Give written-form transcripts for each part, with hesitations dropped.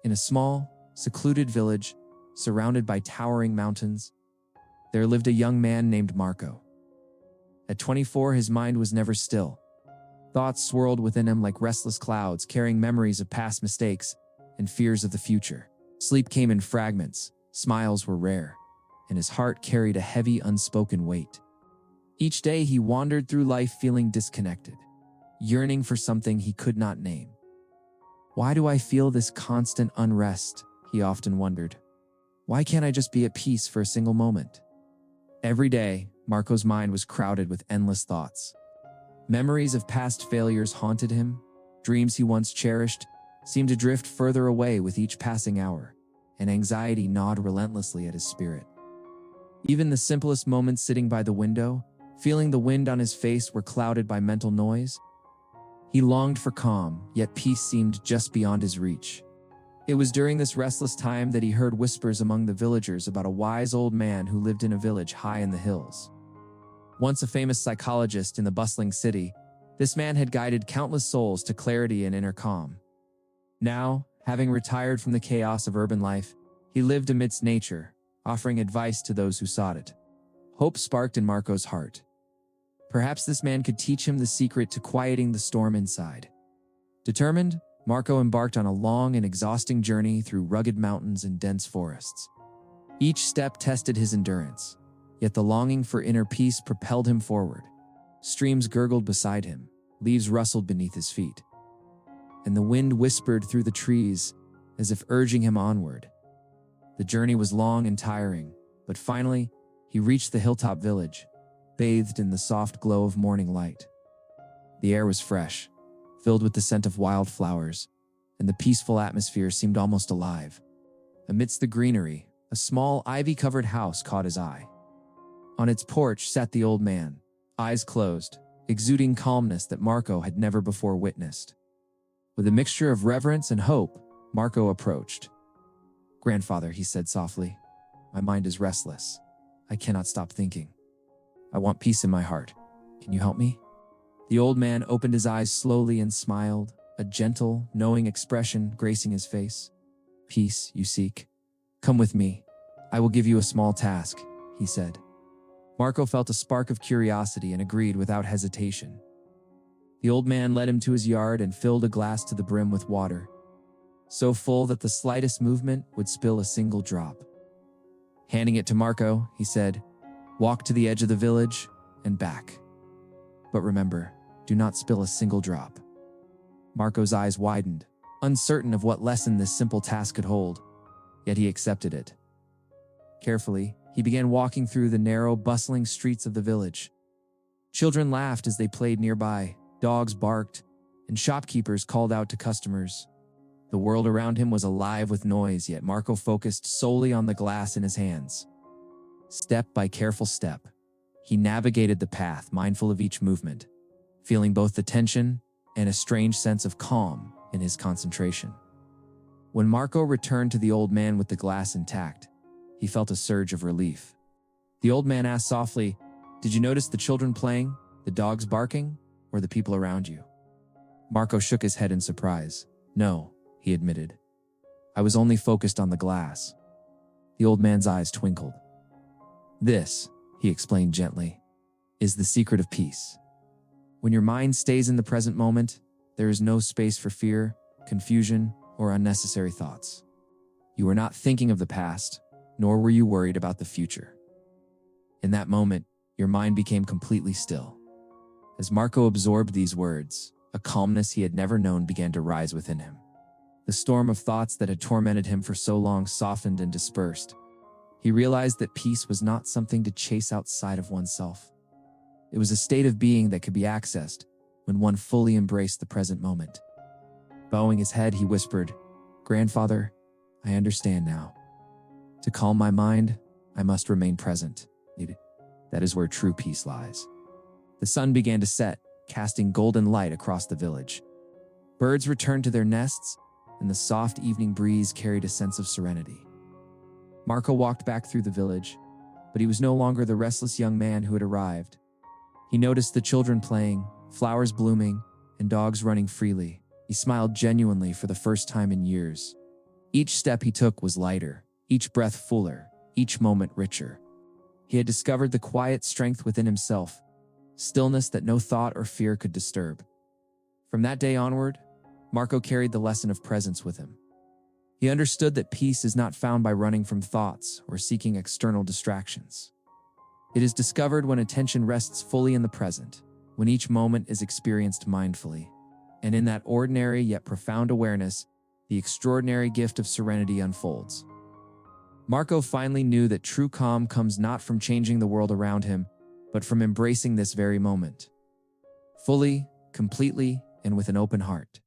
In a small, secluded village, surrounded by towering mountains, there lived a young man named Marco. At 24, his mind was never still. Thoughts swirled within him like restless clouds, carrying memories of past mistakes and fears of the future. Sleep came in fragments, smiles were rare, and his heart carried a heavy, unspoken weight. Each day he wandered through life feeling disconnected, yearning for something he could not name. Why do I feel this constant unrest? He often wondered. Why can't I just be at peace for a single moment? Every day, Marco's mind was crowded with endless thoughts. Memories of past failures haunted him. Dreams he once cherished seemed to drift further away with each passing hour, and anxiety gnawed relentlessly at his spirit. Even the simplest moments sitting by the window, feeling the wind on his face, were clouded by mental noise. He longed for calm, yet peace seemed just beyond his reach. It was during this restless time that he heard whispers among the villagers about a wise old man who lived in a village high in the hills. Once a famous psychologist in the bustling city, this man had guided countless souls to clarity and inner calm. Now, having retired from the chaos of urban life, he lived amidst nature, offering advice to those who sought it. Hope sparked in Marco's heart. Perhaps this man could teach him the secret to quieting the storm inside. Determined, Marco embarked on a long and exhausting journey through rugged mountains and dense forests. Each step tested his endurance, yet the longing for inner peace propelled him forward. Streams gurgled beside him, leaves rustled beneath his feet, and the wind whispered through the trees as if urging him onward. The journey was long and tiring, but finally, he reached the hilltop village, bathed in the soft glow of morning light. The air was fresh, filled with the scent of wildflowers, and the peaceful atmosphere seemed almost alive. Amidst the greenery, a small ivy-covered house caught his eye. On its porch sat the old man, eyes closed, exuding calmness that Marco had never before witnessed. With a mixture of reverence and hope, Marco approached. "Grandfather," he said softly, "my mind is restless. I cannot stop thinking. I want peace in my heart. Can you help me?" The old man opened his eyes slowly and smiled, a gentle, knowing expression gracing his face. "Peace you seek? Come with me. I will give you a small task," he said. Marco felt a spark of curiosity and agreed without hesitation. The old man led him to his yard and filled a glass to the brim with water, so full that the slightest movement would spill a single drop. Handing it to Marco, he said, "Walk to the edge of the village and back. But remember, do not spill a single drop." Marco's eyes widened, uncertain of what lesson this simple task could hold, yet he accepted it. Carefully, he began walking through the narrow, bustling streets of the village. Children laughed as they played nearby, dogs barked, and shopkeepers called out to customers. The world around him was alive with noise, yet Marco focused solely on the glass in his hands. Step by careful step, he navigated the path, mindful of each movement, feeling both the tension and a strange sense of calm in his concentration. When Marco returned to the old man with the glass intact, he felt a surge of relief. The old man asked softly, "Did you notice the children playing, the dogs barking, or the people around you?" Marco shook his head in surprise. "No," he admitted. "I was only focused on the glass." The old man's eyes twinkled. "This," he explained gently, "is the secret of peace. When your mind stays in the present moment, there is no space for fear, confusion, or unnecessary thoughts. You are not thinking of the past, nor were you worried about the future. In that moment, your mind became completely still." As Marco absorbed these words, a calmness he had never known began to rise within him. The storm of thoughts that had tormented him for so long softened and dispersed. He realized that peace was not something to chase outside of oneself. It was a state of being that could be accessed when one fully embraced the present moment. Bowing his head, he whispered, "Grandfather, I understand now. To calm my mind, I must remain present. That is where true peace lies." The sun began to set, casting golden light across the village. Birds returned to their nests, and the soft evening breeze carried a sense of serenity. Marco walked back through the village, but he was no longer the restless young man who had arrived. He noticed the children playing, flowers blooming, and dogs running freely. He smiled genuinely for the first time in years. Each step he took was lighter, each breath fuller, each moment richer. He had discovered the quiet strength within himself, stillness that no thought or fear could disturb. From that day onward, Marco carried the lesson of presence with him. He understood that peace is not found by running from thoughts or seeking external distractions. It is discovered when attention rests fully in the present, when each moment is experienced mindfully. And in that ordinary yet profound awareness, the extraordinary gift of serenity unfolds. Marco finally knew that true calm comes not from changing the world around him, but from embracing this very moment. Fully, completely, and with an open heart.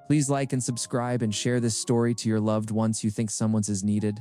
Please like and subscribe and share this story to your loved ones you think someone's is needed.